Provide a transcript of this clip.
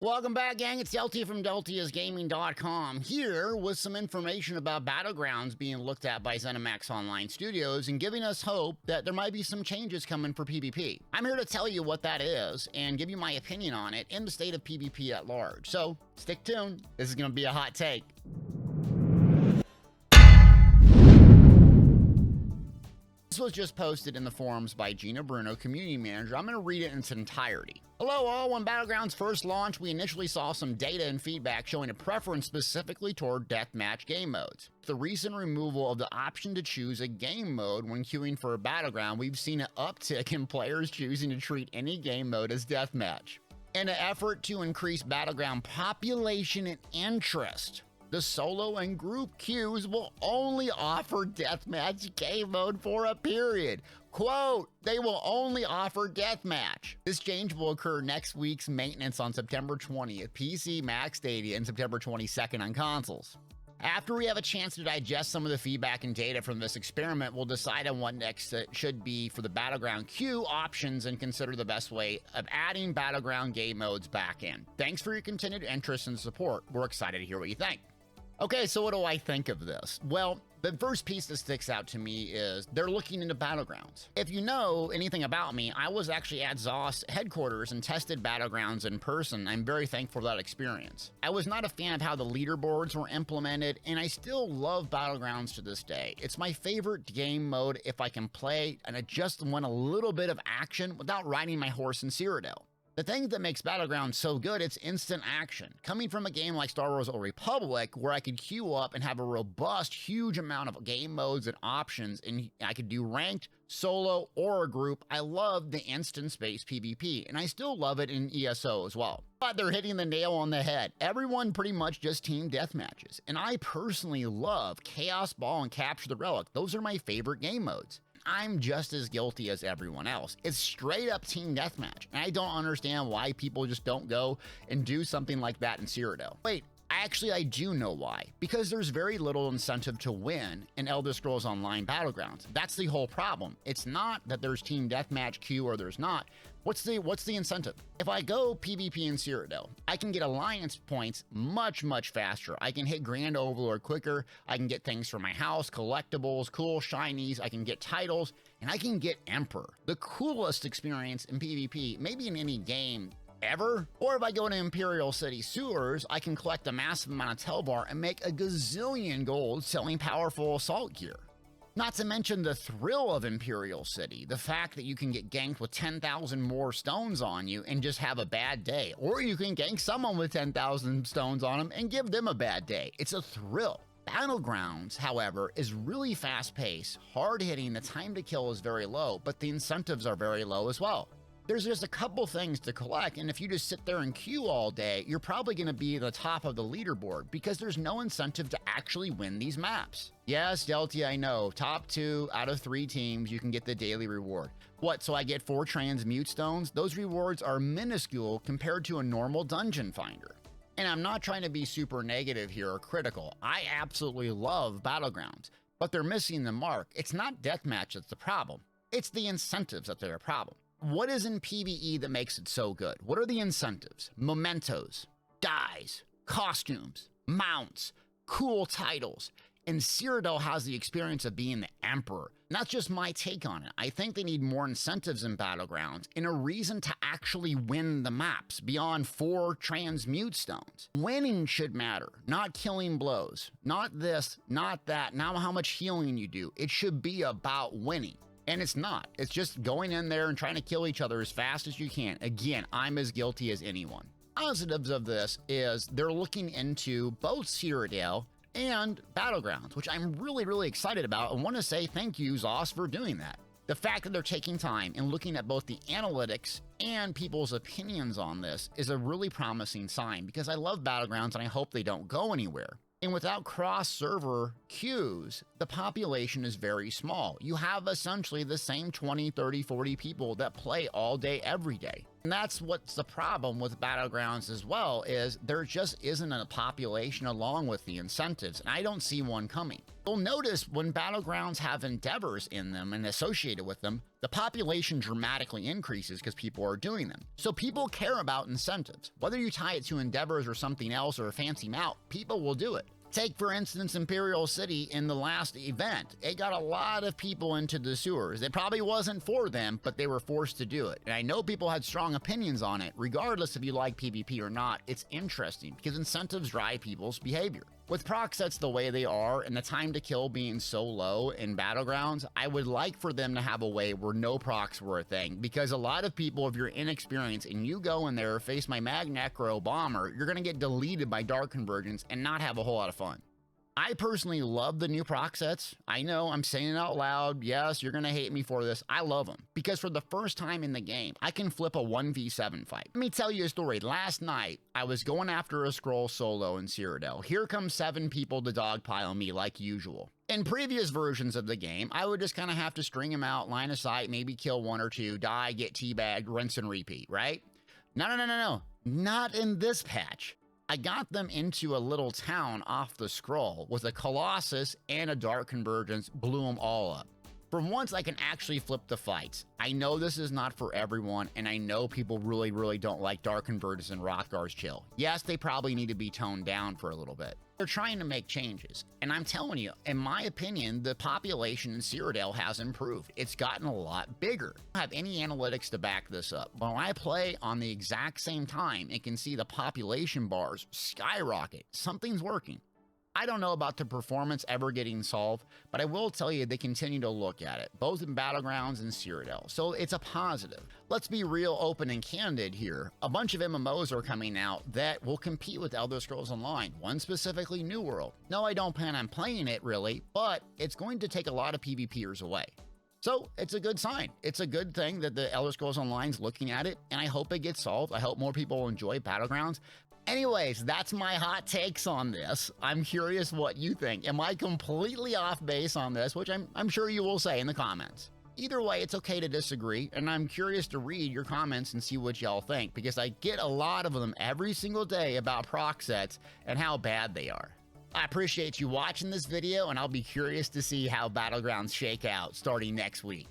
Welcome back, gang. It's Deltia from Deltiasgaming.com here with some information about Battlegrounds being looked at by ZeniMax Online Studios and giving us hope that there might be some changes coming for PvP. I'm here to tell you what that is and give you my opinion on it and the state of PvP at large. So stick tuned. This is going to be a hot take. This was just posted in the forums by Gina Bruno, community manager. I'm going to read it in its entirety. Hello all, when Battlegrounds first launched, we initially saw some data and feedback showing a preference specifically toward deathmatch game modes. With the recent removal of the option to choose a game mode when queuing for a Battleground, we've seen an uptick in players choosing to treat any game mode as deathmatch. In an effort to increase Battleground population and interest, the solo and group queues will only offer deathmatch game mode for a period. Quote, they will only offer deathmatch. This change will occur next week's maintenance on September 20th, PC, Mac, Stadia, and September 22nd on consoles. After we have a chance to digest some of the feedback and data from this experiment, we'll decide on what next should be for the Battleground queue options and consider the best way of adding Battleground game modes back in. Thanks for your continued interest and support. We're excited to hear what you think. Okay, so what do I think of this? Well, the first piece that sticks out to me is they're looking into Battlegrounds. If you know anything about me, I was actually at ZOS headquarters and tested Battlegrounds in person. I'm very thankful for that experience. I was not a fan of how the leaderboards were implemented, and I still love Battlegrounds to this day. It's my favorite game mode if I can play and I just want a little bit of action without riding my horse in Cyrodiil. The thing that makes Battlegrounds so good, it's instant action. Coming from a game like Star Wars Old Republic, where I could queue up and have a robust, huge amount of game modes and options, and I could do ranked, solo, or a group, I love the instance-based PvP, and I still love it in ESO as well. But they're hitting the nail on the head. Everyone pretty much just team deathmatches, and I personally love Chaos Ball and Capture the Relic. Those are my favorite game modes. I'm just as guilty as everyone else. It's straight up team deathmatch, and I don't understand why people just don't go and do something like that in Cyrodiil. Wait, actually I do know why. Because there's very little incentive to win in Elder Scrolls Online Battlegrounds. That's the whole problem. It's not that there's team deathmatch queue or there's not. What's the incentive? If I go PvP in Cyrodiil, I can get alliance points much faster. I can hit Grand Overlord quicker. I can get things for my house, collectibles, cool shinies. I can get titles, and I can get Emperor, the coolest experience in PvP, maybe in any game ever. Or if I go to Imperial City Sewers, I can collect a massive amount of Telvar and make a gazillion gold selling powerful assault gear. Not to mention the thrill of Imperial City, the fact that you can get ganked with 10,000 more stones on you and just have a bad day. Or you can gank someone with 10,000 stones on them and give them a bad day. It's a thrill. Battlegrounds, however, is really fast-paced, hard-hitting, the time to kill is very low, but the incentives are very low as well. There's just a couple things to collect, and if you just sit there and queue all day, you're probably going to be at the top of the leaderboard because there's no incentive to actually win these maps. Yes, Deltia, I know, top 2 out of 3 teams, you can get the daily reward. What, so I get 4 transmute stones? Those rewards are minuscule compared to a normal dungeon finder. And I'm not trying to be super negative here or critical. I absolutely love Battlegrounds, but they're missing the mark. It's not deathmatch that's the problem. It's the incentives that they're a problem. What is in PvE that makes it so good? What are the incentives? Mementos, dyes, costumes, mounts, cool titles. And Cyrodiil has the experience of being the Emperor. And that's just my take on it. I think they need more incentives in Battlegrounds and a reason to actually win the maps beyond 4 transmute stones. Winning should matter, not killing blows. Not this, not that, not how much healing you do. It should be about winning. And it's not. It's just going in there and trying to kill each other as fast as you can. Again, I'm as guilty as anyone. Positives of this is they're looking into both Cyrodiil and Battlegrounds, which I'm really excited about and want to say thank you, ZOS, for doing that. The fact that they're taking time and looking at both the analytics and people's opinions on this is a really promising sign because I love Battlegrounds and I hope they don't go anywhere. And without cross-server queues, the population is very small. You have essentially the same 20, 30, 40 people that play all day, every day. And that's what's the problem with Battlegrounds as well, is there just isn't a population along with the incentives, and I don't see one coming. You'll notice when Battlegrounds have endeavors in them and associated with them, the population dramatically increases because people are doing them. So people care about incentives. Whether you tie it to endeavors or something else or a fancy mount, people will do it. Take, for instance, Imperial City in the last event. It got a lot of people into the sewers. It probably wasn't for them, but they were forced to do it. And I know people had strong opinions on it. Regardless if you like PvP or not, it's interesting because incentives drive people's behavior. With proc sets the way they are and the time to kill being so low in Battlegrounds, I would like for them to have a way where no procs were a thing, because a lot of people, if you're inexperienced and you go in there, face my Mag Necro bomber, you're gonna get deleted by Dark Convergence and not have a whole lot of fun. I personally love the new proc sets. I know I'm saying it out loud. Yes, you're gonna hate me for this. I love them because for the first time in the game, I can flip a 1v7 fight. Let me tell you a story. Last night, I was going after a scroll solo in Cyrodiil. Here comes 7 people to dogpile me like usual. In previous versions of the game, I would just kind of have to string them out, line of sight, maybe kill 1 or 2, die, get teabagged, rinse and repeat, right? No. Not in this patch. I got them into a little town off the scroll with a Colossus and a Dark Convergence, blew them all up. For once, I can actually flip the fights. I know this is not for everyone, and I know people really don't like Dark Convergence and Rothgar's chill. Yes, they probably need to be toned down for a little bit. They're trying to make changes, and I'm telling you, in my opinion, the population in Cyrodiil has improved. It's gotten a lot bigger. I don't have any analytics to back this up, but when I play on the exact same time, it can see the population bars skyrocket. Something's working. I don't know about the performance ever getting solved, but I will tell you they continue to look at it, both in Battlegrounds and Cyrodiil, so it's a positive. Let's be real open and candid here. A bunch of MMOs are coming out that will compete with Elder Scrolls Online, one specifically New World. No, I don't plan on playing it really, but it's going to take a lot of PvPers away. So it's a good sign. It's a good thing that the Elder Scrolls Online's looking at it, and I hope it gets solved. I hope more people enjoy Battlegrounds. Anyways, that's my hot takes on this. I'm curious what you think. Am I completely off base on this? Which I'm sure you will say in the comments. Either way, it's okay to disagree, and I'm curious to read your comments and see what y'all think, because I get a lot of them every single day about proc sets and how bad they are. I appreciate you watching this video, and I'll be curious to see how Battlegrounds shake out starting next week.